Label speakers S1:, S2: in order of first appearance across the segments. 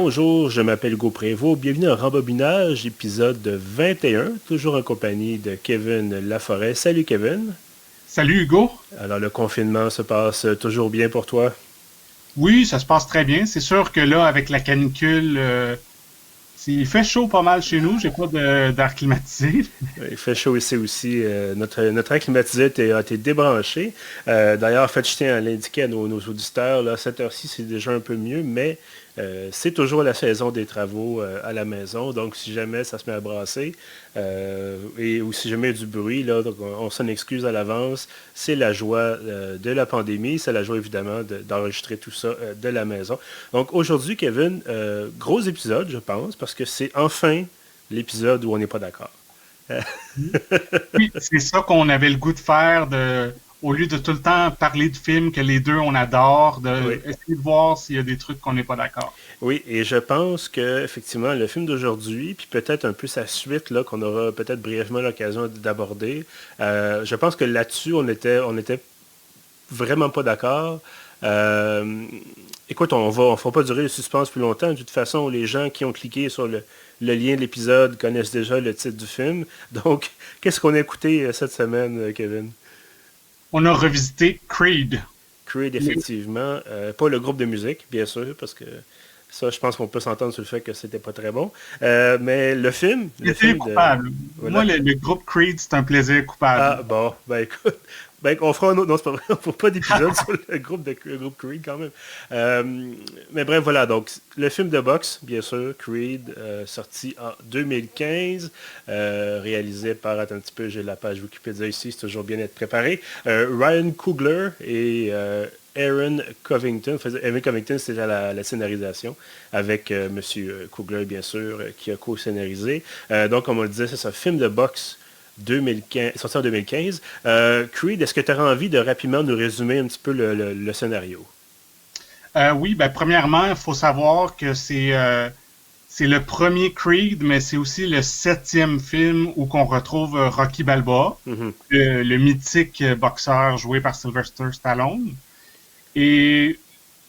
S1: Bonjour, je m'appelle Hugo Prévost. Bienvenue à Rembobinage, épisode 21, toujours en compagnie de Kevin Laforêt. Salut Kevin.
S2: Salut Hugo.
S1: Alors le confinement se passe toujours bien pour toi?
S2: Oui, ça se passe très bien. C'est sûr que là, avec la canicule, il fait chaud pas mal chez nous. J'ai pas d'air climatisé.
S1: Il fait chaud ici aussi. Notre air climatisé a été débranché. D'ailleurs, en fait, je tiens à l'indiquer à nos auditeurs, là, à cette heure-ci, c'est déjà un peu mieux, mais c'est toujours la saison des travaux à la maison. Donc, si jamais ça se met à brasser, ou si jamais il y a du bruit, là, donc on s'en excuse à l'avance. C'est la joie de la pandémie. C'est la joie, évidemment, d'enregistrer tout ça de la maison. Donc, aujourd'hui, Kevin, gros épisode, je pense, parce que c'est enfin l'épisode où on n'est pas d'accord.
S2: Oui, c'est ça qu'on avait le goût de faire, au lieu de tout le temps parler de films que les deux on adore,
S1: Oui,
S2: de essayer de voir s'il y a des trucs qu'on n'est pas d'accord.
S1: oui, et je pense que effectivement le film d'aujourd'hui, puis peut-être un peu sa suite là qu'on aura peut-être brièvement l'occasion d'aborder, je pense que là-dessus on était vraiment pas d'accord. Euh, Écoute, on ne va pas durer le suspense plus longtemps. De toute façon, les gens qui ont cliqué sur le lien de l'épisode connaissent déjà le titre du film. Donc, qu'est-ce qu'on a écouté cette semaine, Kevin?
S2: On a revisité Creed.
S1: Creed, effectivement. Pas le groupe de musique, bien sûr, parce que ça, je pense qu'on peut s'entendre sur le fait que c'était pas très bon. Mais le
S2: Plaisir
S1: film de...
S2: coupable. Moi,
S1: Voilà.
S2: le groupe Creed, c'est un plaisir coupable.
S1: Ah, bon, ben écoute, ben, on fera un autre... Non, c'est pas vrai, on fera pas d'épisode sur le groupe Creed quand même. Mais bref, voilà, donc le film de boxe, bien sûr, Creed, sorti en 2015, réalisé par, attends un petit peu, j'ai la page Wikipédia ici, c'est toujours bien être préparé. Ryan Coogler et Aaron Covington. Aaron Covington, c'était la scénarisation, avec Monsieur Coogler, bien sûr, qui a co-scénarisé. Donc, comme on le disait, c'est un film de boxe 2015, sorti en 2015. Creed, est-ce que tu aurais envie de rapidement nous résumer un petit peu le scénario?
S2: Oui, ben premièrement, il faut savoir que c'est le premier Creed, mais c'est aussi le septième film où qu'on retrouve Rocky Balboa,
S1: Mhm.
S2: le mythique boxeur joué par Sylvester Stallone. Et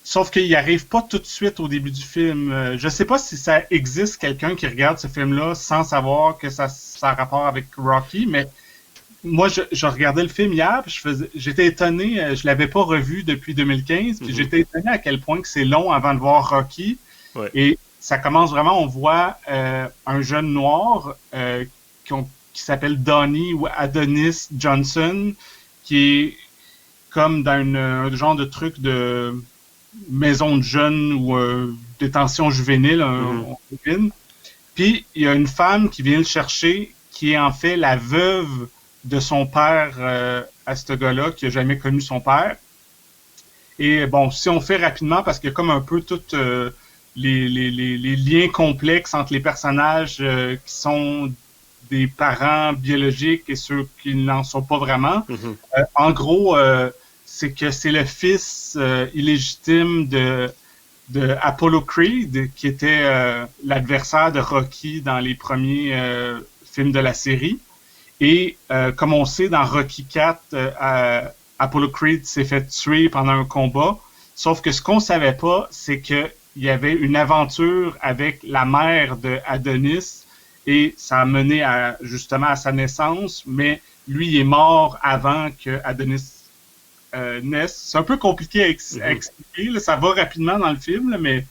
S2: sauf qu'il arrive pas tout de suite au début du film. Je sais pas si ça existe quelqu'un qui regarde ce film-là sans savoir que ça a rapport avec Rocky, mais moi, je regardais le film hier, puis j'étais étonné, je l'avais pas revu depuis 2015, puis
S1: Mhm.
S2: j'étais étonné à quel point que c'est long avant de voir Rocky.
S1: Ouais.
S2: Et ça commence vraiment, on voit un jeune noir qui s'appelle Donnie ou Adonis Johnson, qui est comme dans un genre de truc de maison de jeunes ou détention juvénile,
S1: Mhm.
S2: on devine. Puis il y a une femme qui vient le chercher, qui est en fait la veuve de son père à ce gars-là, qui a jamais connu son père. Et bon, si on fait rapidement, parce qu'il y a comme un peu tout les liens complexes entre les personnages qui sont des parents biologiques et ceux qui n'en sont pas vraiment.
S1: Mhm.
S2: En gros, c'est que c'est le fils illégitime de Apollo Creed, qui était l'adversaire de Rocky dans les premiers films de la série. Et comme on sait, dans Rocky 4, Apollo Creed s'est fait tuer pendant un combat. Sauf que ce qu'on savait pas, c'est qu'il y avait une aventure avec la mère de Adonis et ça a mené justement à sa naissance, mais lui il est mort avant que Adonis naisse. C'est un peu compliqué à
S1: Mhm.
S2: expliquer, là. Ça va rapidement dans le film, là, mais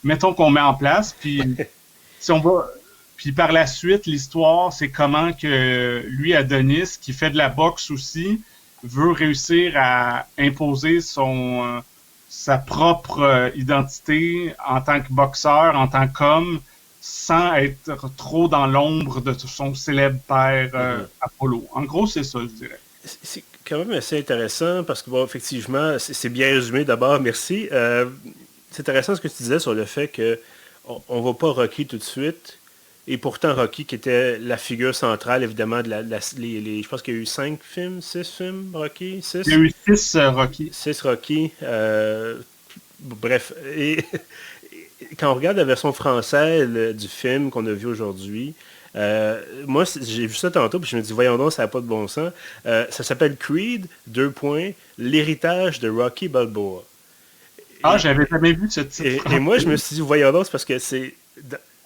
S2: mettons qu'on met en place, puis si on va puis par la suite, l'histoire, c'est comment que lui, Adonis, qui fait de la boxe aussi, veut réussir à imposer sa propre identité en tant que boxeur, en tant qu'homme, sans être trop dans l'ombre de son célèbre père
S1: Mhm.
S2: Apollo. En gros, c'est ça, je dirais.
S1: C'est quand même assez intéressant parce que, bon, effectivement, c'est bien résumé d'abord, merci. C'est intéressant ce que tu disais sur le fait que on va pas Rocky tout de suite. Et pourtant, Rocky, qui était la figure centrale, évidemment, je pense qu'il y a eu 5 films, 6 films, Rocky,
S2: Il y a
S1: 6
S2: eu six Rocky.
S1: 6 Rocky. Bref, et quand on regarde la version française du film qu'on a vu aujourd'hui, moi, j'ai vu ça tantôt, puis je me dis, voyons donc, ça n'a pas de bon sens. Ça s'appelle Creed, deux points, l'héritage de Rocky Balboa.
S2: Ah, j'avais jamais vu ce titre.
S1: Et moi, je me suis dit, voyons donc, c'est parce que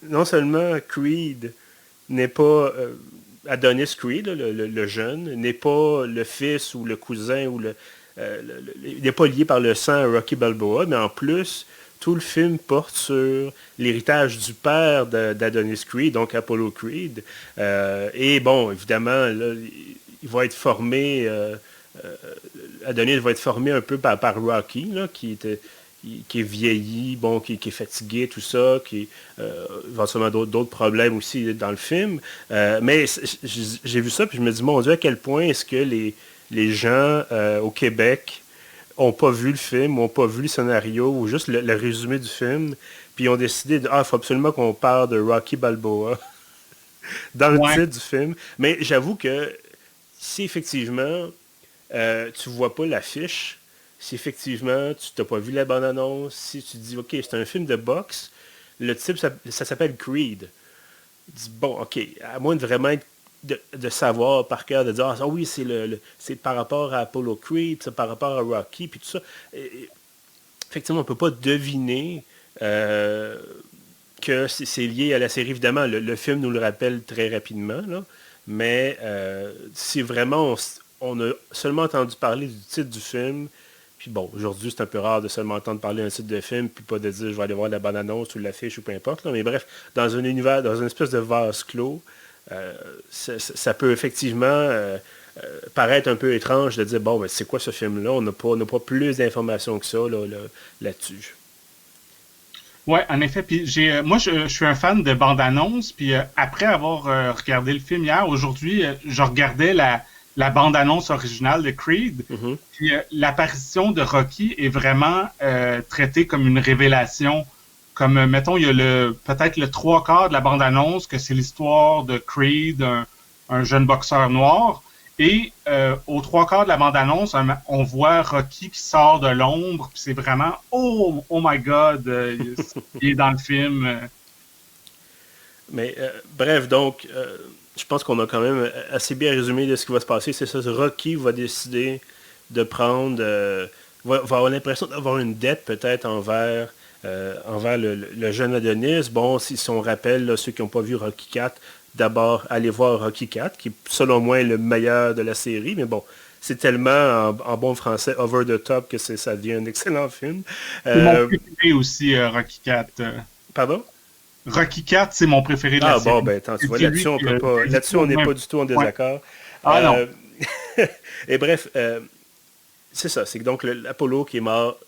S1: non seulement Creed n'est pas Adonis Creed, le jeune, n'est pas le fils ou le cousin ou il n'est pas lié par le sang à Rocky Balboa, mais en plus, tout le film porte sur l'héritage du père d'Adonis Creed, donc Apollo Creed. Et bon, évidemment, là, il va être formé, Adonis va être formé un peu par Rocky, là, qui est vieilli, bon, qui est fatigué, tout ça, qui éventuellement d'autres problèmes aussi dans le film. Mais j'ai vu ça, puis je me dis, mon Dieu, à quel point est-ce que les gens au Québec n'ont pas vu le film, n'ont pas vu le scénario, ou juste le résumé du film, puis ils ont décidé il faut absolument qu'on parle de Rocky Balboa dans le
S2: Ouais.
S1: titre du film. Mais j'avoue que si effectivement tu vois pas l'affiche, si effectivement tu n'as pas vu la bande-annonce, si tu dis ok, c'est un film de boxe, le type ça s'appelle Creed. Tu dis bon, ok, à moins de vraiment de savoir par cœur, de dire ah oui, c'est par rapport à Apollo Creed, c'est par rapport à Rocky, puis tout ça. Effectivement, on ne peut pas deviner que c'est lié à la série. Évidemment, le film nous le rappelle très rapidement, là, mais si vraiment on a seulement entendu parler du titre du film, puis bon, aujourd'hui, c'est un peu rare de seulement entendre parler d'un titre de film, puis pas de dire je vais aller voir la bande-annonce ou l'affiche ou peu importe. Là, mais bref, dans un univers, dans une espèce de vase clos, ça peut effectivement paraître un peu étrange de dire bon, ben, c'est quoi ce film-là? On n'a pas plus d'informations que ça là-dessus.
S2: Ouais, en effet. Puis moi, je suis un fan de bande-annonce. Puis après avoir regardé le film hier, aujourd'hui, je regardais la bande-annonce originale de Creed.
S1: Mhm.
S2: Puis l'apparition de Rocky est vraiment traitée comme une révélation. Comme, mettons, il y a peut-être le trois quarts de la bande-annonce que c'est l'histoire de Creed, un jeune boxeur noir. Et aux trois quarts de la bande-annonce, on voit Rocky qui sort de l'ombre. Puis c'est vraiment, oh my God, il est dans le film.
S1: Mais bref, donc, je pense qu'on a quand même assez bien résumé de ce qui va se passer. C'est ça, Rocky va décider de prendre, va avoir l'impression d'avoir une dette peut-être envers le jeune Adonis. Bon, si on rappelle, là, ceux qui n'ont pas vu Rocky 4, d'abord aller voir Rocky 4, qui est selon moi le meilleur de la série, mais bon, c'est tellement en bon français over the top que ça devient un excellent film.
S2: C'est mon préféré aussi, Rocky 4.
S1: Pardon?
S2: Rocky 4, c'est mon préféré de la
S1: Ah bon,
S2: série.
S1: ben attends, tu
S2: C'est
S1: vois,
S2: celui
S1: là-dessus, on peut
S2: que
S1: pas.
S2: j'ai vu
S1: Là-dessus, on n'est
S2: moi-même.
S1: pas du tout en
S2: Ouais.
S1: désaccord.
S2: Ah non.
S1: Euh, et bref, c'est ça. C'est que donc l'Apollo qui est mort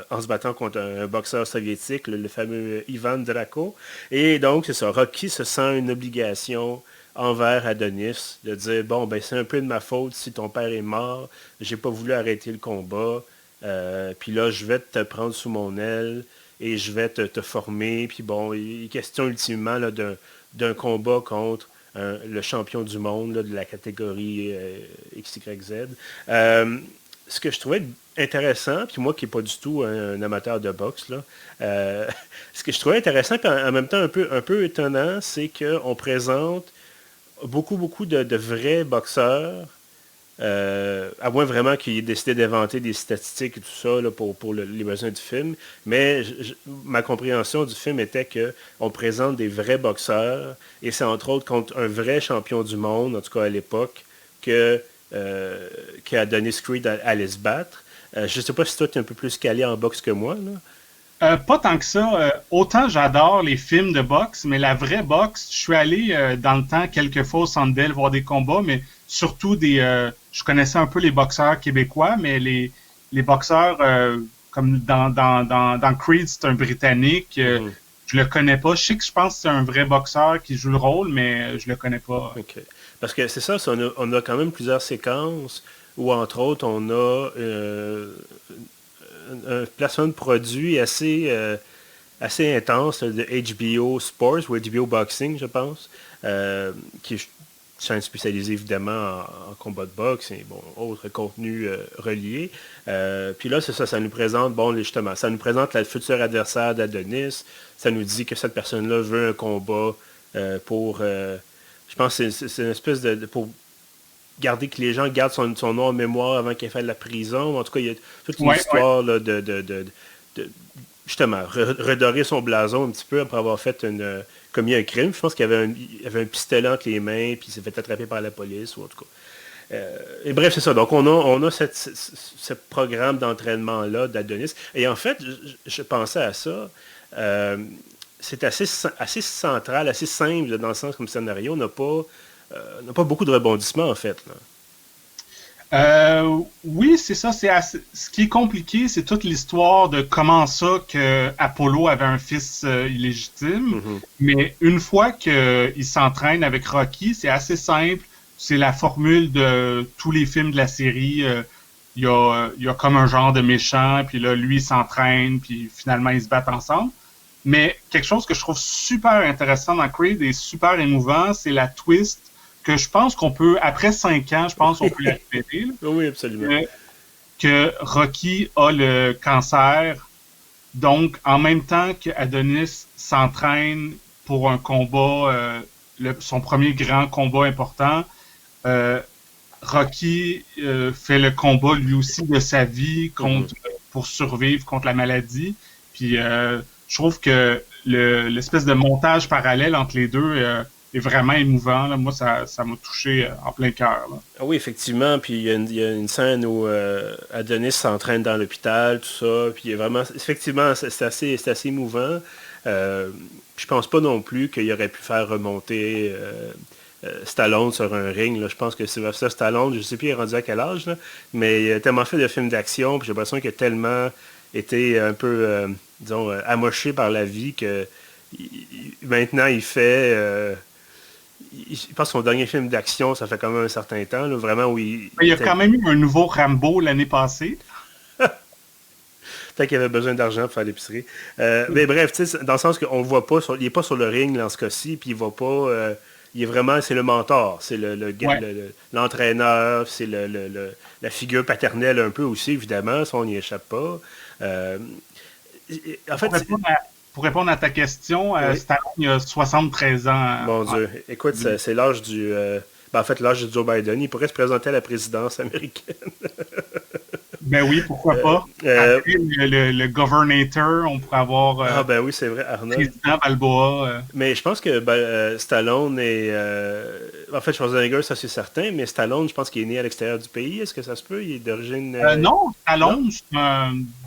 S1: en se battant contre un boxeur soviétique, le fameux Ivan Draco. Et donc, c'est ça. Rocky se sent une obligation envers Adonis de dire bon, ben c'est un peu de ma faute si ton père est mort. J'ai pas voulu arrêter le combat. Puis là, je vais te prendre sous mon aile et je vais te former. Puis bon, il est question ultimement là, d'un combat contre le champion du monde là, de la catégorie XYZ. Ce que je trouvais intéressant, puis moi qui n'ai pas du tout un amateur de boxe, là, ce que je trouvais intéressant, puis en même temps un peu étonnant, c'est qu'on présente beaucoup de vrais boxeurs, à moins vraiment qu'il ait décidé d'inventer des statistiques et tout ça là, pour les besoins du film. Mais ma compréhension du film était qu'on présente des vrais boxeurs, et c'est entre autres contre un vrai champion du monde, en tout cas à l'époque, qu'Adonis Creed allait se battre. Je ne sais pas si toi tu es un peu plus calé en boxe que moi, là.
S2: Pas tant que ça. Autant j'adore les films de boxe, mais la vraie boxe, je suis allé dans le temps quelques fois au Centre Bell voir des combats, mais surtout je connaissais un peu les boxeurs québécois, mais les boxeurs comme dans Creed, c'est un Britannique. Je le connais pas. Je sais que je pense que c'est un vrai boxeur qui joue le rôle, mais je le connais pas.
S1: OK. Parce que c'est ça, on a quand même plusieurs séquences où, entre autres, on a un placement de produit assez intense là, de HBO Sports ou HBO Boxing, je pense, qui est chaîne spécialisée évidemment en combat de boxe et bon, autres contenus reliés. Puis là, c'est ça, ça nous présente, bon, justement, ça nous présente le futur adversaire d'Adonis, ça nous dit que cette personne-là veut un combat pour... je pense que c'est une espèce pour garder que les gens gardent son nom en mémoire avant qu'il fasse de la prison. En tout cas, il y a toute une histoire là, de justement, redorer son blason un petit peu après avoir commis un crime. Je pense il avait un pistolet entre les mains, puis il s'est fait attraper par la police, ou en tout cas. Et bref, c'est ça. Donc, on a ce programme d'entraînement-là d'Adonis. Et en fait, je pensais à ça. C'est assez central, assez simple là, dans le sens comme scénario. On n'a pas beaucoup de rebondissements, en fait. Là.
S2: Oui, c'est ça. Ce qui est compliqué, c'est toute l'histoire de comment ça que Apollo avait un fils illégitime.
S1: Mm-hmm.
S2: Mais une fois qu'il s'entraîne avec Rocky, c'est assez simple. C'est la formule de tous les films de la série. Il y a comme un genre de méchant, puis là, lui, il s'entraîne, puis finalement, ils se battent ensemble. Mais quelque chose que je trouve super intéressant dans Creed et super émouvant, c'est la twist que je pense qu'on peut, après 5 ans, je pense qu'on peut la répéter.
S1: Oui, absolument.
S2: Que Rocky a le cancer. Donc, en même temps qu'Adonis s'entraîne pour un combat, son premier grand combat important, Rocky fait le combat lui aussi de sa vie pour survivre contre la maladie. Puis je trouve que l'espèce de montage parallèle entre les deux est vraiment émouvant. Là. Moi, ça m'a touché en plein cœur.
S1: Ah oui, effectivement. Puis il y a une scène où Adonis s'entraîne dans l'hôpital, tout ça. Puis vraiment, effectivement, c'est assez émouvant. Je pense pas non plus qu'il aurait pu faire remonter Stallone sur un ring. Là. Je pense que Sylvester Stallone, je sais plus il est rendu à quel âge, là, mais il a tellement fait de films d'action, puis j'ai l'impression qu'il a tellement été un peu, disons, amoché par la vie que maintenant il fait... je pense que son dernier film d'action, ça fait quand même un certain temps, là, vraiment où il
S2: y a quand même eu un nouveau Rambo l'année passée.
S1: Peut-être qu'il avait besoin d'argent pour faire l'épicerie. Mais bref, dans le sens qu'on le voit pas, il n'est pas sur le ring dans ce cas-ci, puis il va pas... il est vraiment, c'est le mentor, c'est l'entraîneur, c'est la figure paternelle un peu aussi, évidemment, ça on n'y échappe pas.
S2: En fait, pour répondre à ta question,
S1: oui.
S2: Stallone, il a 73 ans.
S1: Mon Dieu, écoute, c'est l'âge du... en fait, l'âge de Joe Biden, il pourrait se présenter à la présidence américaine.
S2: Ben oui, pourquoi pas. Après, le governator, on pourrait avoir
S1: ah ben oui, c'est vrai, Arnold.
S2: président Balboa.
S1: Mais je pense que Stallone est... en fait, Schwarzenegger, ça c'est certain, mais Stallone, je pense qu'il est né à l'extérieur du pays. Est-ce que ça se peut? Il est d'origine...
S2: non, Stallone,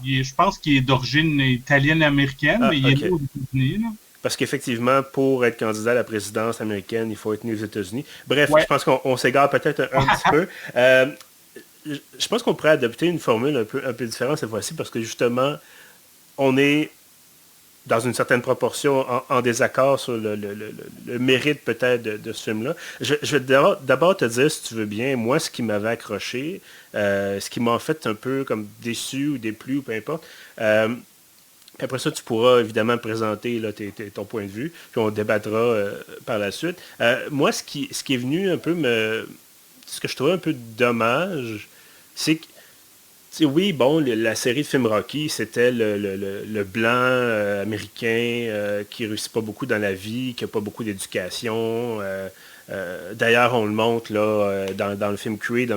S2: je pense qu'il est d'origine italienne-américaine, mais il est né aux États-Unis. Là.
S1: Parce qu'effectivement, pour être candidat à la présidence américaine, il faut être né aux États-Unis. Bref, je pense qu'on s'égare peut-être un petit peu. Je pense qu'on pourrait adopter une formule un peu différente cette fois-ci parce que justement, on est dans une certaine proportion en désaccord sur le mérite peut-être de ce film-là. Je vais d'abord te dire, si tu veux bien, moi, ce qui m'avait accroché, ce qui m'a en fait un peu comme déçu ou déplu ou peu importe. Après ça, tu pourras évidemment présenter là, ton point de vue, puis on débattra par la suite. Moi, ce qui est venu un peu ce que je trouvais un peu dommage, c'est que, oui, bon, la série de films Rocky, c'était le blanc américain qui réussit pas beaucoup dans la vie, qui n'a pas beaucoup d'éducation. D'ailleurs, on le montre là, dans le film Creed,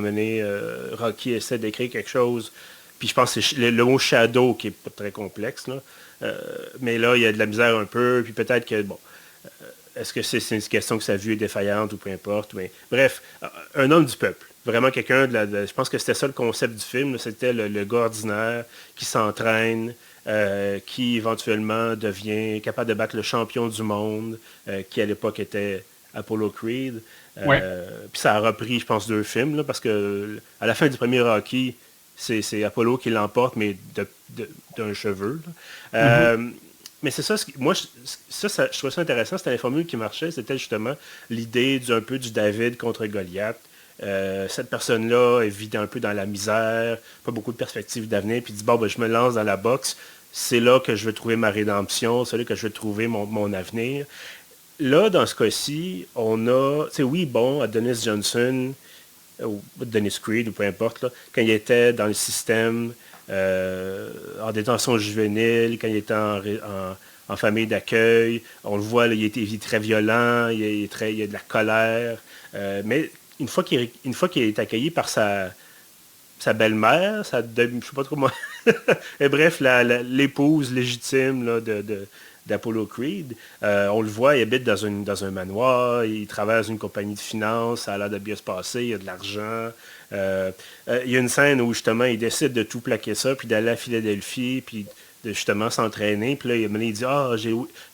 S1: Rocky essaie d'écrire quelque chose. Puis je pense que c'est le mot shadow qui est pas très complexe. Là. Mais là, il y a de la misère un peu. Puis peut-être que, bon, est-ce que c'est une question que sa vue est défaillante ou peu importe. Mais bref, un homme du peuple. Vraiment quelqu'un je pense que c'était ça le concept du film. Là, c'était le gars ordinaire qui s'entraîne, qui éventuellement devient capable de battre le champion du monde, qui à l'époque était Apollo Creed. Puis ça a repris, je pense, 2 films. Là, parce que à la fin du premier Rocky, c'est Apollo qui l'emporte, mais d'un cheveu. Mais c'est ça, moi, je trouvais ça intéressant. C'était la formule qui marchait. C'était justement l'idée un peu du David contre Goliath. Cette personne-là vit un peu dans la misère, pas beaucoup de perspectives d'avenir, puis dit, bon, ben, je me lance dans la boxe. C'est là que je vais trouver ma rédemption. C'est là que je vais trouver mon avenir. Là, dans ce cas-ci, on a, tu sais, oui, bon, Adonis Johnson, ou Dennis Creed, ou peu importe, là, quand il était dans le système en détention juvénile, quand il était en famille d'accueil, on le voit, là, il est très violent, il y a de la colère, mais une fois qu'il est accueilli par sa belle-mère, je sais pas trop comment Et bref, l'épouse légitime là, d'Apollo Creed, on le voit, il habite dans un manoir, il travaille dans une compagnie de finances, ça a l'air de bien se passer, il y a de l'argent. Il y a une scène où justement il décide de tout plaquer ça, puis d'aller à Philadelphie, puis de justement s'entraîner. Puis là, il dit,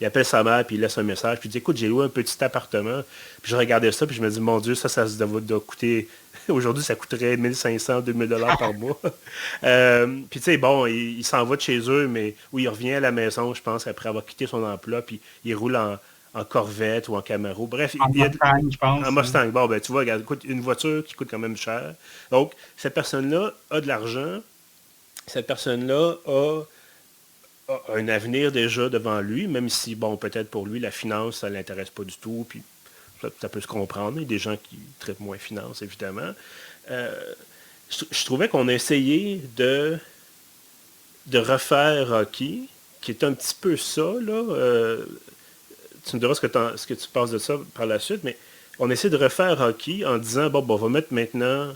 S1: il appelle sa mère, puis il laisse un message, puis il dit, écoute, j'ai loué un petit appartement. Puis je regardais ça, puis je me dis, mon Dieu, ça doit coûter... Aujourd'hui, ça coûterait 1500, 2000 dollars par mois. Puis tu sais, bon, il s'en va de chez eux, mais oui, il revient à la maison, je pense, après avoir quitté son emploi, puis il roule en Corvette ou en Camaro. Bref,
S2: En Mustang, je pense.
S1: En Mustang. Bon, ben tu vois, regarde, écoute, une voiture qui coûte quand même cher. Donc, cette personne-là a de l'argent. Cette personne-là a un avenir déjà devant lui, même si, bon, peut-être pour lui, la finance, ça ne l'intéresse pas du tout, puis ça peut se comprendre. Il y a des gens qui traitent moins finance, évidemment. Je trouvais qu'on a essayé de refaire Rocky, qui est un petit peu ça, là. Tu me diras ce que tu penses de ça par la suite, mais on essaie de refaire Rocky en disant, bon, on va mettre maintenant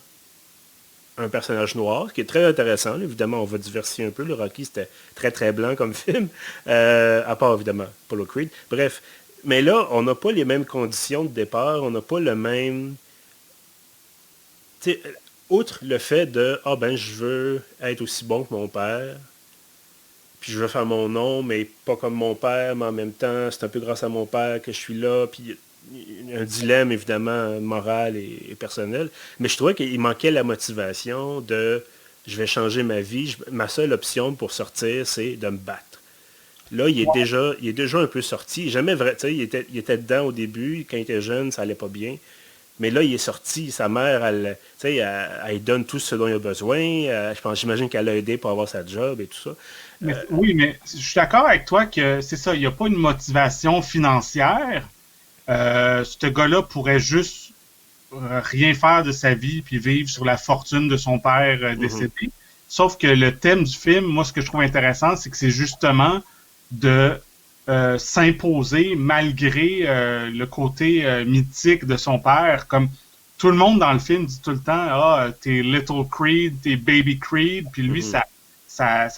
S1: un personnage noir, qui est très intéressant. Là. Évidemment, on va diversifier un peu. Le Rocky, c'était très, très blanc comme film. À part, évidemment, Apollo Creed. Bref. Mais là, on n'a pas les mêmes conditions de départ. On n'a pas le même... outre le fait de, je veux être aussi bon que mon père, puis je veux faire mon nom, mais pas comme mon père, mais en même temps, c'est un peu grâce à mon père que je suis là, puis un dilemme, évidemment, moral et personnel. Mais je trouvais qu'il manquait la motivation de « je vais changer ma vie, ma seule option pour sortir, c'est de me battre ». Là, il est déjà un peu sorti. Jamais vrai, il était dedans au début, quand il était jeune, ça allait pas bien. Mais là, il est sorti. Sa mère, elle donne tout ce dont il a besoin. J'imagine qu'elle l'a aidé pour avoir sa job et tout ça.
S2: Oui, mais je suis d'accord avec toi que c'est ça, il n'y a pas une motivation financière. Ce gars-là pourrait juste rien faire de sa vie puis vivre sur la fortune de son père décédé. Sauf que le thème du film, moi, ce que je trouve intéressant, c'est que c'est justement de s'imposer malgré le côté mythique de son père. Comme tout le monde dans le film dit tout le temps, t'es Little Creed, t'es Baby Creed, puis lui, ça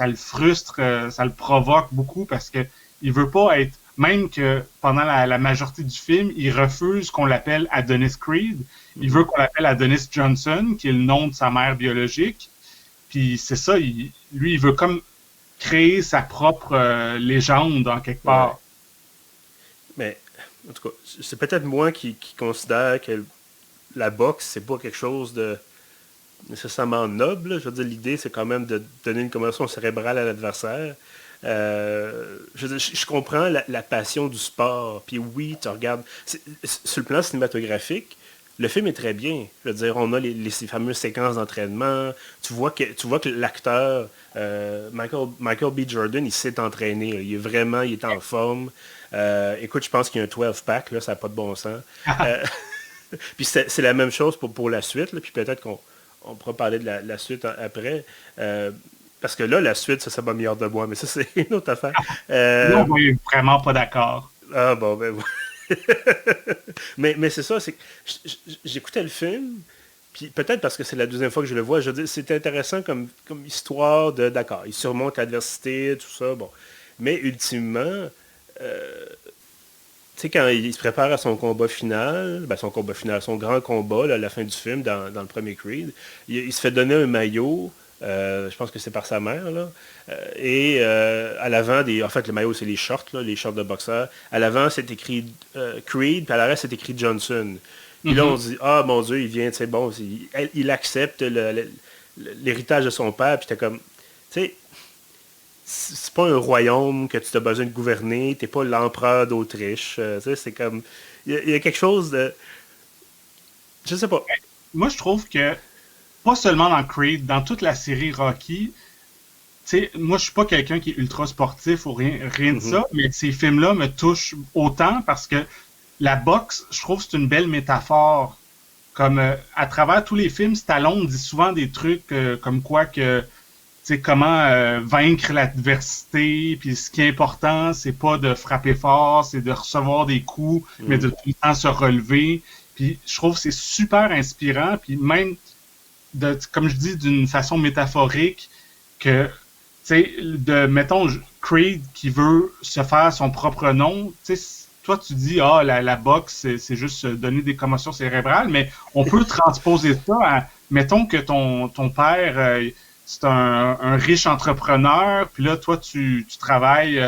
S2: le frustre, ça le provoque beaucoup parce que il veut pas être, même que pendant la majorité du film, il refuse qu'on l'appelle Adonis Creed. Il veut qu'on l'appelle Adonis Johnson, qui est le nom de sa mère biologique. Puis c'est ça, lui, il veut comme créer sa propre légende en quelque part.
S1: Ouais. Mais, en tout cas, c'est peut-être moi qui considère que la boxe, c'est pas quelque chose de nécessairement noble. Je veux dire, l'idée, c'est quand même de donner une commotion cérébrale à l'adversaire. Je comprends la passion du sport. Puis oui, tu regardes... Sur le plan cinématographique, le film est très bien. Je veux dire, on a ces fameuses séquences d'entraînement. Tu vois que l'acteur, Michael B. Jordan, il s'est entraîné. Là. Il est en forme. Écoute, je pense qu'il y a un 12-pack, là, ça n'a pas de bon sens. Puis c'est la même chose pour la suite. Là, puis peut-être qu'on pourra parler de la suite après. Parce que là, la suite, ça va meilleur de moi. Mais ça, c'est une autre affaire.
S2: Non, on est vraiment pas d'accord.
S1: Ah bon, ben mais c'est ça, c'est que j'écoutais le film, puis peut-être parce que c'est la deuxième fois que je le vois, je veux dire, c'est intéressant comme histoire de, d'accord, il surmonte l'adversité, tout ça, bon. Mais ultimement, tu sais, quand il se prépare à son combat final, son grand combat, là, à la fin du film, dans le premier Creed, il se fait donner un maillot, je pense que c'est par sa mère, là. Et à l'avant, en fait, le maillot, c'est les shorts, là, les shorts de boxeur. À l'avant, c'est écrit Creed, puis à l'arrière, c'est écrit Johnson. Puis là, on se dit, ah, mon Dieu, il vient, tu sais, bon, il accepte l'héritage de son père, puis t'es comme, tu sais, c'est pas un royaume que tu as besoin de gouverner, t'es pas l'empereur d'Autriche, tu sais, c'est comme, il y a quelque chose de, je sais pas.
S2: Moi, je trouve que, pas seulement dans Creed, dans toute la série Rocky, tu sais, moi, je suis pas quelqu'un qui est ultra sportif ou rien de ça, mais ces films-là me touchent autant parce que la boxe, je trouve que c'est une belle métaphore. Comme à travers tous les films, Stallone dit souvent des trucs comme quoi que, tu sais, comment vaincre l'adversité, puis ce qui est important, c'est pas de frapper fort, c'est de recevoir des coups, mais de tout le temps se relever. Puis je trouve que c'est super inspirant, puis même, comme je dis, d'une façon métaphorique, que sais, mettons, Creed qui veut se faire son propre nom, tu sais, toi, tu dis, ah, la boxe, c'est juste donner des commotions cérébrales, mais on peut transposer ça à, mettons que ton père, c'est un riche entrepreneur, puis là, toi, tu travailles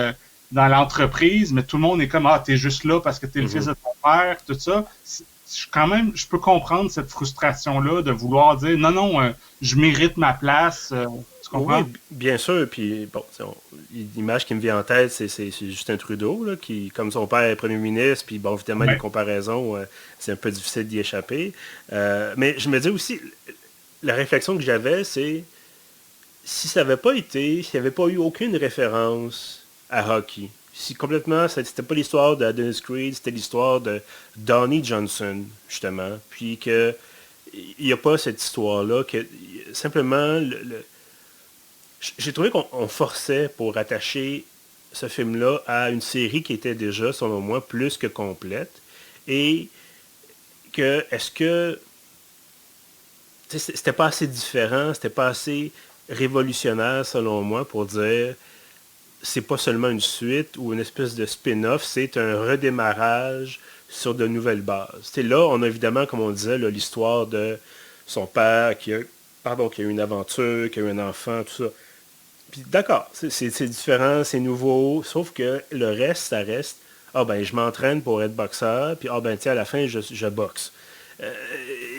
S2: dans l'entreprise, mais tout le monde est comme, ah, t'es juste là parce que t'es le fils de ton père, tout ça. Quand même, je peux comprendre cette frustration-là de vouloir dire, non, non, je mérite ma place, tu comprends?
S1: Oui, bien sûr. Puis, bon, l'image qui me vient en tête, c'est Justin Trudeau, là, qui, comme son père est premier ministre, puis, bon, évidemment, les
S2: Ouais.
S1: comparaisons, c'est un peu difficile d'y échapper. Mais je me dis aussi, la réflexion que j'avais, c'est si ça n'avait pas été, s'il n'y avait pas eu aucune référence à Rocky, si complètement, c'était pas l'histoire de Dennis Creed, c'était l'histoire de Donnie Johnson, justement, puis que il n'y a pas cette histoire-là, que simplement, j'ai trouvé qu'on forçait pour attacher ce film-là à une série qui était déjà, selon moi, plus que complète, et que, est-ce que c'était pas assez différent, c'était pas assez révolutionnaire, selon moi, pour dire c'est pas seulement une suite ou une espèce de spin-off, c'est un redémarrage sur de nouvelles bases. T'sais, là, on a évidemment, comme on disait, là, l'histoire de son père qui a eu une aventure, qui a eu un enfant, tout ça. Puis d'accord, c'est différent, c'est nouveau, sauf que le reste, ça reste, ah ben je m'entraîne pour être boxeur, puis ah ben tiens, à la fin, je boxe. Euh,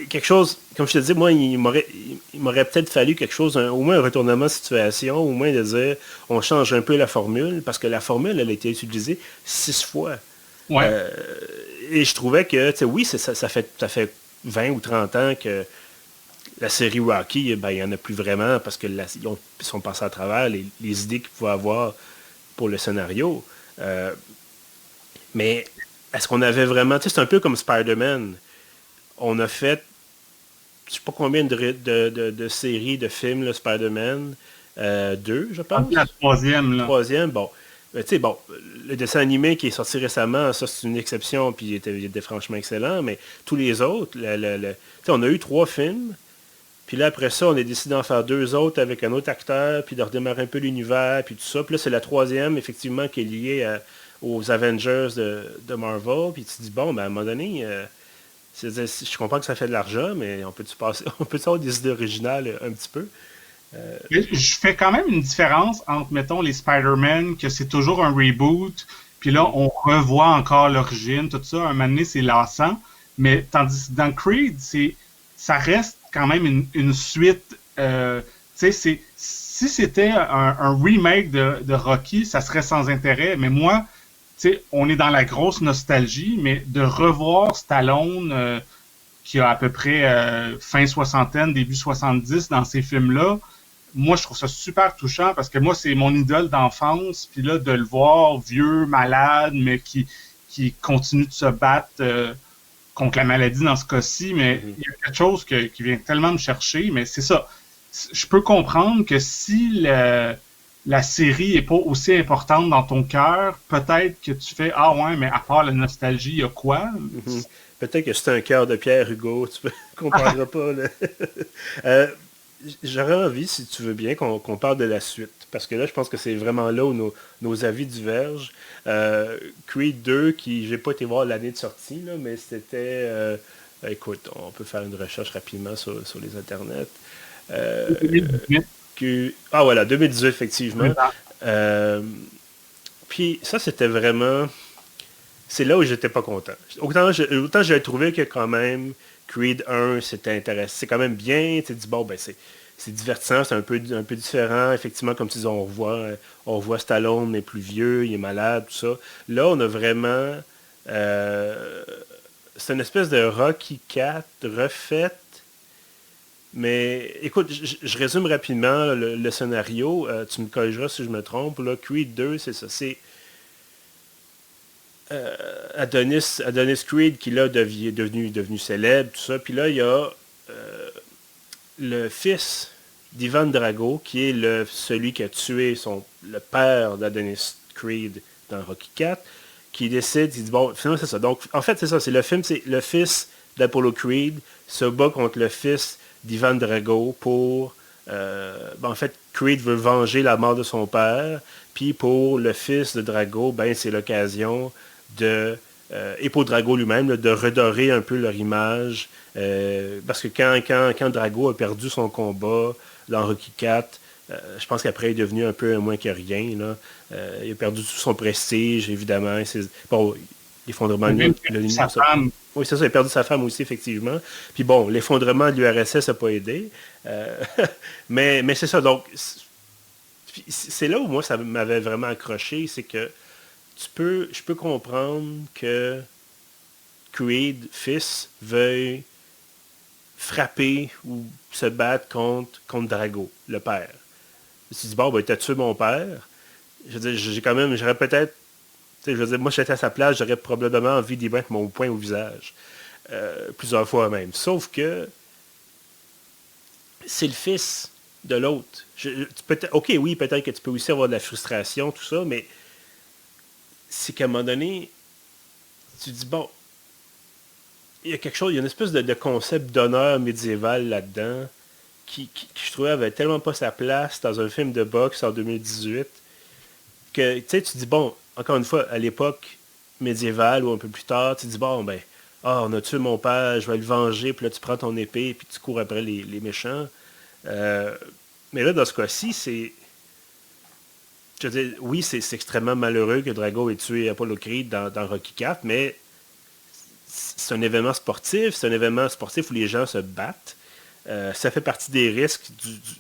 S1: Quelque chose, comme je te dis, moi, il m'aurait peut-être fallu quelque chose, au moins un retournement de situation, au moins de dire, on change un peu la formule, parce que la formule, elle a été utilisée 6 fois.
S2: Ouais.
S1: Euh, et je trouvais que, tu sais, oui, ça fait 20 ou 30 ans que la série Rocky, ben, il n'y en a plus vraiment, parce que ils sont passés à travers les idées qu'ils pouvaient avoir pour le scénario. Euh, mais est-ce qu'on avait vraiment, tu sais, c'est un peu comme Spider-Man. On a fait je sais pas combien de séries, de films, là, Spider-Man. Deux, je pense.
S2: La troisième, là.
S1: Troisième, bon. Tu sais, bon, le dessin animé qui est sorti récemment, ça c'est une exception, puis il était franchement excellent, mais tous les autres, tu sais, on a eu 3 films, puis là après ça, on a décidé d'en faire 2 autres avec un autre acteur, puis de redémarrer un peu l'univers, puis tout ça. Puis là, c'est la troisième, effectivement, qui est liée aux Avengers de Marvel, puis tu te dis, bon, ben, à un moment donné, je comprends que ça fait de l'argent, mais on peut-tu passer, on peut avoir des idées originales un petit peu?
S2: Mais je fais quand même une différence entre, mettons, les Spider-Man, que c'est toujours un reboot, puis là, on revoit encore l'origine, tout ça. Un moment donné, c'est lassant. Mais tandis que dans Creed, ça reste quand même une suite. Tu sais, si c'était un remake de Rocky, ça serait sans intérêt. Mais moi, tu sais, on est dans la grosse nostalgie, mais de revoir Stallone, qui a à peu près fin soixantaine, début 70 dans ces films-là, moi, je trouve ça super touchant parce que moi, c'est mon idole d'enfance. Puis là, de le voir vieux, malade, mais qui continue de se battre contre la maladie dans ce cas-ci, mais il y a quelque chose qui vient tellement me chercher. Mais c'est ça. Je peux comprendre que si la série est pas aussi importante dans ton cœur, peut-être que tu fais ah ouais, mais à part la nostalgie, il y a quoi?
S1: Mhm. Peut-être que c'est un cœur de pierre, Hugo. Tu ne comprendras pas. Là. Euh, J'aurais envie, si tu veux bien, qu'on parle de la suite. Parce que là, je pense que c'est vraiment là où nos avis divergent. Creed 2, qui j'ai pas été voir l'année de sortie, là, mais c'était... écoute, on peut faire une recherche rapidement sur les internets. Euh, ah voilà, 2018, effectivement. Euh, Puis ça, c'était vraiment... C'est là où j'étais pas content. Autant j'avais trouvé que quand même Creed 1, c'était intéressant. C'est quand même bien. Tu te dis, bon, ben c'est divertissant, c'est un peu différent. Effectivement, comme tu dis, on revoit Stallone, mais plus vieux, il est malade, tout ça. Là, on a vraiment... c'est une espèce de Rocky 4 refaite. Mais écoute, je résume rapidement là, le scénario. Tu me corrigeras si je me trompe. Là, Creed 2, c'est ça. C'est Adonis Creed qui là est devenu célèbre, tout ça. Puis là, il y a le fils d'Ivan Drago, qui est celui qui a tué le père d'Adonis Creed dans Rocky 4, qui décide, il dit, bon, finalement, c'est ça. Donc, en fait, c'est ça, c'est le fils d'Apollo Creed se bat contre le fils d'Ivan Drago pour en fait, Creed veut venger la mort de son père, puis pour le fils de Drago, ben c'est l'occasion et pour Drago lui-même, là, de redorer un peu leur image, parce que quand Drago a perdu son combat dans Rocky IV, je pense qu'après, il est devenu un peu moins que rien. Là. Il a perdu tout son prestige, évidemment. Bon, l'effondrement de l'Union. Oui, c'est ça, il a perdu sa femme aussi, effectivement. Puis bon, l'effondrement de l'URSS n'a pas aidé. Mais c'est ça. Donc, c'est là où moi, ça m'avait vraiment accroché. C'est que je peux comprendre que Creed, fils, veuille frapper ou se battre contre Drago, le père. Je me suis dit, bon, ben, t'as tué mon père. Je veux dire, j'aurais peut-être, je veux dire, moi, j'étais à sa place, j'aurais probablement envie d'y mettre mon poing au visage. Plusieurs fois même. Sauf que c'est le fils de l'autre. Ok, oui, peut-être que tu peux aussi avoir de la frustration, tout ça, mais c'est qu'à un moment donné, tu dis, bon, il y a quelque chose, il y a une espèce de concept d'honneur médiéval là-dedans qui, je trouvais, avait tellement pas sa place dans un film de boxe en 2018 que, tu sais, tu dis, bon, encore une fois, à l'époque médiévale ou un peu plus tard, tu dis, bon, ben, on a tué mon père, je vais le venger, puis là, tu prends ton épée, puis tu cours après les méchants. Mais là, dans ce cas-ci, c'est... Je veux dire, oui, c'est extrêmement malheureux que Drago ait tué Apollo Creed dans Rocky IV, mais c'est un événement sportif. C'est un événement sportif où les gens se battent. Ça fait partie des risques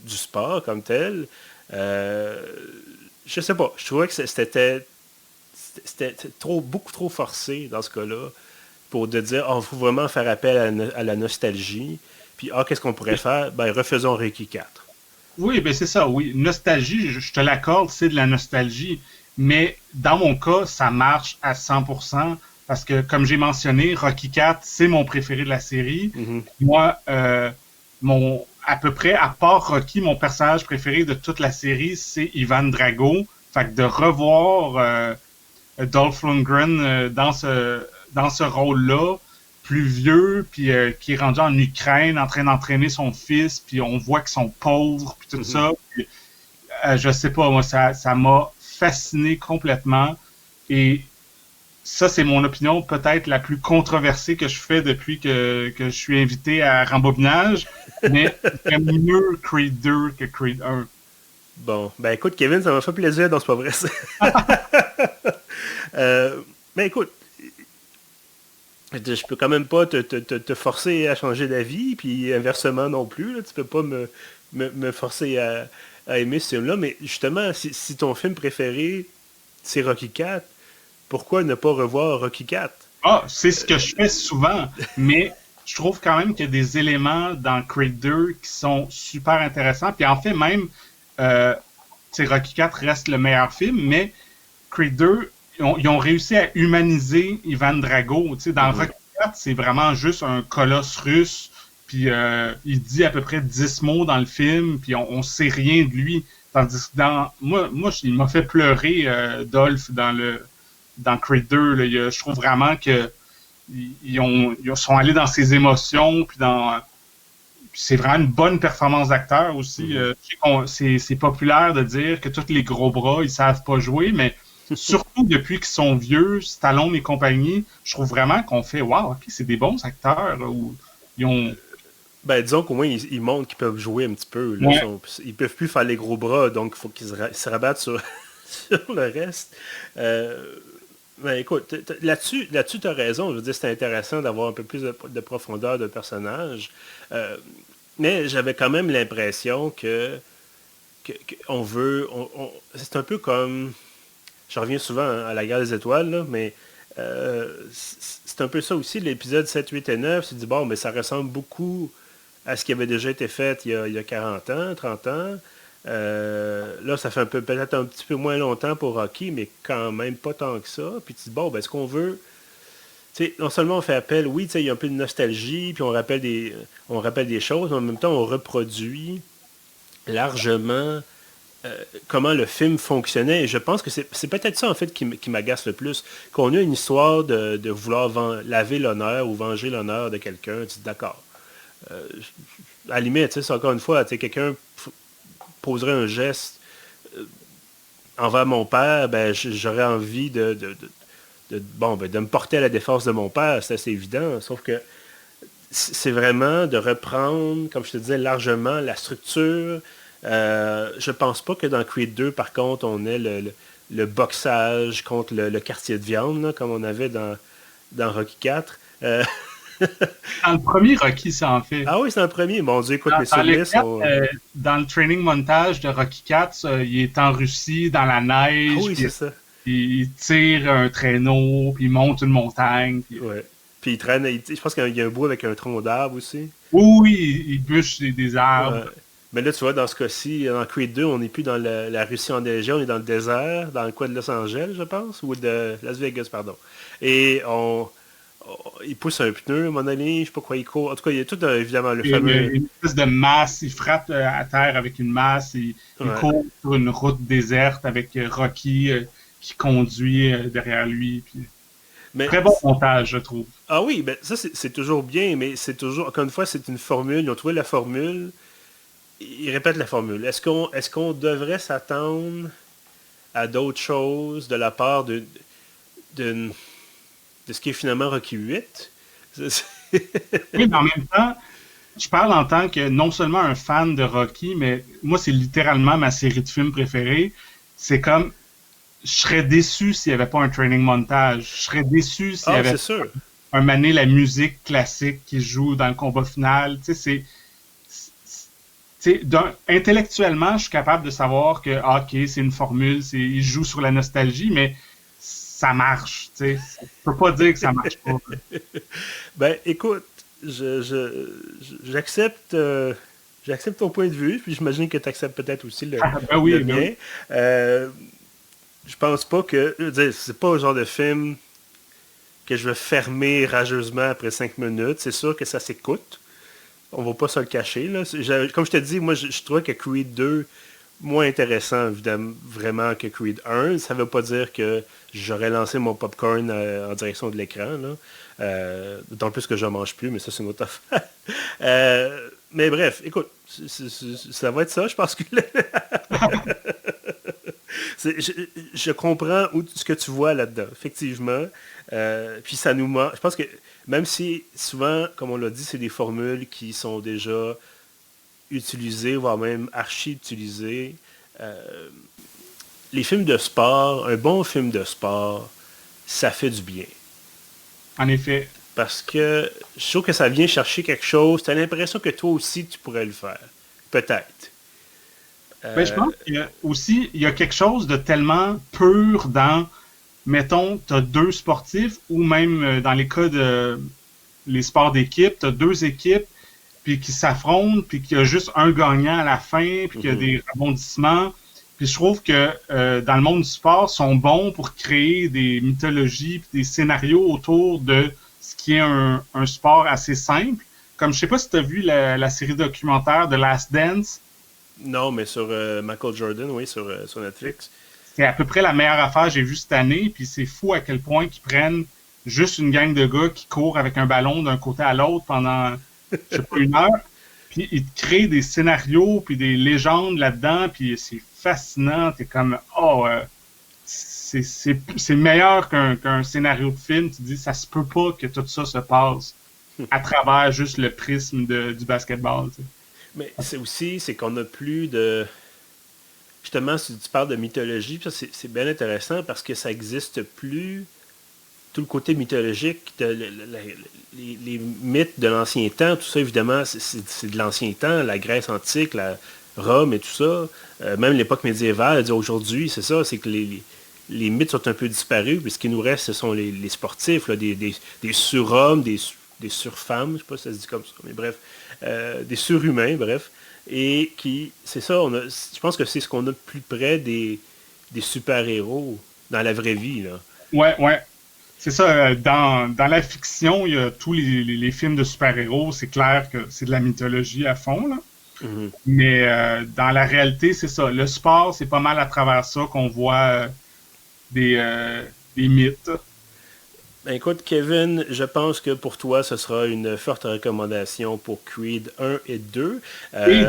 S1: du sport comme tel. Je sais pas. Je trouvais que c'était beaucoup trop forcé dans ce cas-là pour de dire, il faut vraiment faire appel à la nostalgie. Puis, qu'est-ce qu'on pourrait faire? Ben, refaisons Rocky IV.
S2: Oui, ben c'est ça, oui. Nostalgie, je te l'accorde, c'est de la nostalgie. Mais dans mon cas, ça marche à 100% parce que, comme j'ai mentionné, Rocky IV, c'est mon préféré de la série.
S1: Mm-hmm.
S2: Moi, à peu près, à part Rocky, mon personnage préféré de toute la série, c'est Ivan Drago. Fait que de revoir Dolph Lundgren dans ce rôle-là, plus vieux, puis qui est rendu en Ukraine en train d'entraîner son fils, puis on voit qu'ils sont pauvres, puis tout ça. Puis, je sais pas, moi, ça m'a fasciné complètement. Et ça, c'est mon opinion peut-être la plus controversée que je fais depuis que je suis invité à Rembobinage. Mais j'aime mieux Creed 2 que Creed 1.
S1: Bon, ben écoute, Kevin, ça m'a fait plaisir, donc c'est pas vrai. Ben écoute, je peux quand même pas te forcer à changer d'avis, puis inversement non plus. Là, tu peux pas me forcer à aimer ce film-là. Mais justement, si ton film préféré, c'est Rocky IV, pourquoi ne pas revoir Rocky IV?
S2: Ah, c'est ce que je fais souvent, mais je trouve quand même qu'il y a des éléments dans Creed 2 qui sont super intéressants. Puis en fait, même, Rocky IV reste le meilleur film, mais Creed 2, ils ont réussi à humaniser Ivan Drago. Dans Rocky IV, c'est vraiment juste un colosse russe, puis il dit à peu près 10 mots dans le film, puis on sait rien de lui. Tandis que moi, il m'a fait pleurer, Dolph, dans Creed 2. Là, je trouve vraiment que ils sont allés dans ses émotions, puis c'est vraiment une bonne performance d'acteur aussi. C'est populaire de dire que tous les gros bras, ils savent pas jouer, mais surtout depuis qu'ils sont vieux, Stallone et compagnie, je trouve vraiment qu'on fait « Wow, ok, c'est des bons acteurs. » ils ont...
S1: Ben, disons qu'au moins, ils montrent qu'ils peuvent jouer un petit peu. Là,
S2: Ouais.
S1: ils peuvent plus faire les gros bras, donc il faut qu'ils se rabattent sur, sur le reste. Ben, écoute, là-dessus, tu as raison. Je veux dire, c'est intéressant d'avoir un peu plus de profondeur de personnage. Mais j'avais quand même l'impression qu'on veut... c'est un peu comme... Je reviens souvent à la guerre des étoiles, là, mais c'est un peu ça aussi, l'épisode 7, 8 et 9. C'est dit, bon, mais ça ressemble beaucoup à ce qui avait déjà été fait il y a 40 ans, 30 ans. Là, ça fait peut-être un petit peu moins longtemps pour Rocky, mais quand même pas tant que ça. Puis tu dis, bon, ben, est-ce qu'on veut... T'sais, non seulement on fait appel, oui, il y a un peu de nostalgie, puis on rappelle des choses, mais en même temps, on reproduit largement comment le film fonctionnait. Et je pense que c'est peut-être ça, en fait, qui m'agace le plus. Qu'on a une histoire de vouloir laver l'honneur ou venger l'honneur de quelqu'un. Tu dis, d'accord. À la limite, c'est encore une fois, quelqu'un poserait un geste envers mon père, ben, j'aurais envie de me porter à la défense de mon père, c'est assez évident. Sauf que c'est vraiment de reprendre, comme je te disais, largement la structure. Je pense pas que dans Creed 2, par contre, on ait le boxage contre le quartier de viande, là, comme on avait dans Rocky 4.
S2: Dans le premier Rocky, ça en fait.
S1: Ah oui, c'est un premier. Mon Dieu, écoute,
S2: Dans,
S1: mes
S2: dans le
S1: souvenirs
S2: 4,
S1: sont...
S2: dans le training montage de Rocky 4, il est en Russie, dans la
S1: Ah
S2: neige,
S1: oui,
S2: puis
S1: c'est ça.
S2: il tire un traîneau, puis il monte une montagne. Puis...
S1: Ouais. Puis il traîne, je pense qu'il y a un bout avec un tronc d'arbre aussi.
S2: Oui, il bûche des arbres.
S1: Ouais. Mais là, tu vois, dans ce cas-ci, dans Creed 2, on n'est plus dans la Russie enneigée, on est dans le désert, dans le coin de Los Angeles, je pense, ou de Las Vegas, pardon. Et il pousse un pneu, à mon ami, je sais pas quoi il court. En tout cas, il y a tout, évidemment, le
S2: Il y a
S1: fameux...
S2: une espèce de masse, il frappe à terre avec une masse, il
S1: Ouais.
S2: court sur une route déserte avec Rocky qui conduit derrière lui. Puis...
S1: Mais,
S2: Très bon montage, je trouve.
S1: ah oui, ben, ça, c'est toujours bien, mais c'est toujours... Encore une fois, c'est une formule. Ils ont trouvé la formule. Ils répètent la formule. Est-ce qu'on devrait s'attendre à d'autres choses de la part de ce qui est finalement Rocky 8?
S2: Oui, mais en même temps, je parle en tant que non seulement un fan de Rocky, mais moi, c'est littéralement ma série de films préférée. C'est comme, je serais déçu s'il n'y avait pas un training montage. Je serais déçu s'il y
S1: Ah,
S2: avait
S1: c'est sûr.
S2: un mané la musique classique qui joue dans le combat final. Tu sais, intellectuellement, je suis capable de savoir que, ah, ok, c'est une formule, il joue sur la nostalgie, mais ça marche. Tu sais, je peux pas dire que ça marche pas.
S1: Ben, écoute, j'accepte j'accepte ton point de vue, puis j'imagine que tu acceptes peut-être aussi
S2: Ah, ben
S1: le
S2: oui, ben
S1: mien.
S2: oui.
S1: Euh, je pense pas que... je veux dire, c'est pas le genre de film que je vais fermer rageusement après 5 minutes. C'est sûr que ça s'écoute. On va pas se le cacher. Là. Comme je te dis, moi, je trouvais que Creed 2, moins intéressant, évidemment, vraiment, que Creed 1. Ça veut pas dire que j'aurais lancé mon popcorn en direction de l'écran. Là. D'autant plus que je mange plus, mais ça, c'est une autre affaire. Mais bref, écoute, ça va être ça. Je pense que... je comprends ce que tu vois là-dedans, effectivement. Puis ça nous manque. Je pense que même si souvent, comme on l'a dit, c'est des formules qui sont déjà utilisées, voire même archi-utilisées, les films de sport, un bon film de sport, ça fait du bien.
S2: En effet.
S1: Parce que je trouve que ça vient chercher quelque chose. Tu as l'impression que toi aussi, tu pourrais le faire. Peut-être.
S2: Ben, je pense il y a quelque chose de tellement pur dans, mettons, tu as deux sportifs, ou même dans les cas de les sports d'équipe, tu as deux équipes, puis qui s'affrontent, puis qu'il y a juste un gagnant à la fin, puis qu'il y a des rebondissements. Puis je trouve que dans le monde du sport, sont bons pour créer des mythologies, puis des scénarios autour de ce qui est un sport assez simple. Comme je sais pas si tu as vu la série documentaire de Last Dance.
S1: Non, mais sur Michael Jordan, oui, sur Netflix.
S2: C'est à peu près la meilleure affaire que j'ai vue cette année, puis c'est fou à quel point qu'ils prennent juste une gang de gars qui courent avec un ballon d'un côté à l'autre pendant, je sais pas, 1 heure, puis ils te créent des scénarios, puis des légendes là-dedans, puis c'est fascinant, t'es comme, oh, c'est meilleur qu'un scénario de film, tu te dis, ça se peut pas que tout ça se passe à travers juste le prisme du basketball, tu sais.
S1: Mais c'est qu'on n'a plus de... Justement, si tu parles de mythologie, ça c'est bien intéressant parce que ça n'existe plus tout le côté mythologique, les mythes de l'ancien temps, tout ça, évidemment, c'est de l'ancien temps, la Grèce antique, la Rome et tout ça, même l'époque médiévale, aujourd'hui, c'est ça, c'est que les mythes sont un peu disparus, puis ce qui nous reste, ce sont les sportifs, là, des surhommes, des surfemmes, je sais pas si ça se dit comme ça, mais bref, des surhumains, bref, et qui, c'est ça, je pense que c'est ce qu'on a de plus près des super-héros dans la vraie vie, là.
S2: Ouais. C'est ça, dans la fiction, il y a tous les films de super-héros, c'est clair que c'est de la mythologie à fond, là.
S1: Mm-hmm.
S2: Mais dans la réalité, c'est ça. Le sport, c'est pas mal à travers ça qu'on voit des mythes.
S1: Écoute, Kevin, je pense que pour toi, ce sera une forte recommandation pour Creed 1 et 2.
S2: Et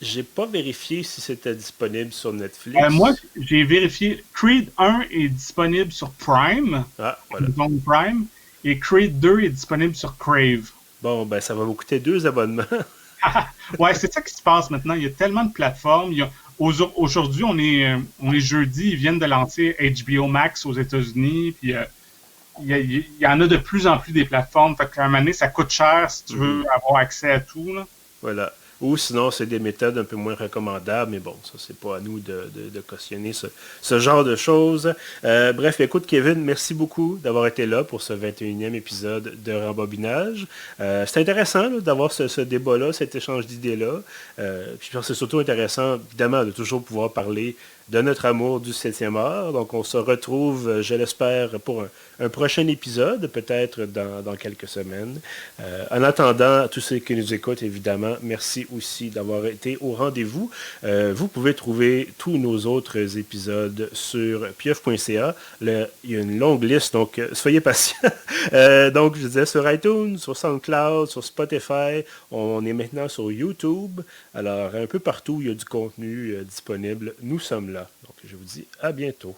S1: J'ai pas vérifié si c'était disponible sur
S2: moi,
S1: Netflix.
S2: j'ai vérifié, Creed 1 est disponible sur Prime,
S1: Ah, voilà.
S2: Amazon Prime, et Creed 2 est disponible sur Crave.
S1: Bon, ben ça va vous coûter 2 abonnements.
S2: Ouais, c'est ça qui se passe maintenant. Il y a tellement de plateformes. Aujourd'hui, on est jeudi, ils viennent de lancer HBO Max aux États-Unis, puis il y en a de plus en plus des plateformes. Fait qu'à un moment donné, ça coûte cher si tu veux
S1: Mhm.
S2: avoir accès à tout, là.
S1: Voilà. Ou sinon, c'est des méthodes un peu moins recommandables, mais bon, ça, c'est pas à nous de cautionner ce genre de choses. Bref, écoute, Kevin, merci beaucoup d'avoir été là pour ce 21e épisode de Rembobinage. C'est intéressant là, d'avoir ce débat-là, cet échange d'idées-là. Puis je pense que c'est surtout intéressant, évidemment, de toujours pouvoir parler de notre amour du 7e art. Donc, on se retrouve, je l'espère, pour un prochain épisode, peut-être dans quelques semaines. En attendant, tous ceux qui nous écoutent, évidemment, merci aussi d'avoir été au rendez-vous. Vous pouvez trouver tous nos autres épisodes sur pieuf.ca. Il y a une longue liste, donc soyez patients. Donc, je disais sur iTunes, sur SoundCloud, sur Spotify. On est maintenant sur YouTube. Alors, un peu partout, il y a du contenu disponible. Nous sommes là. Donc, je vous dis à bientôt.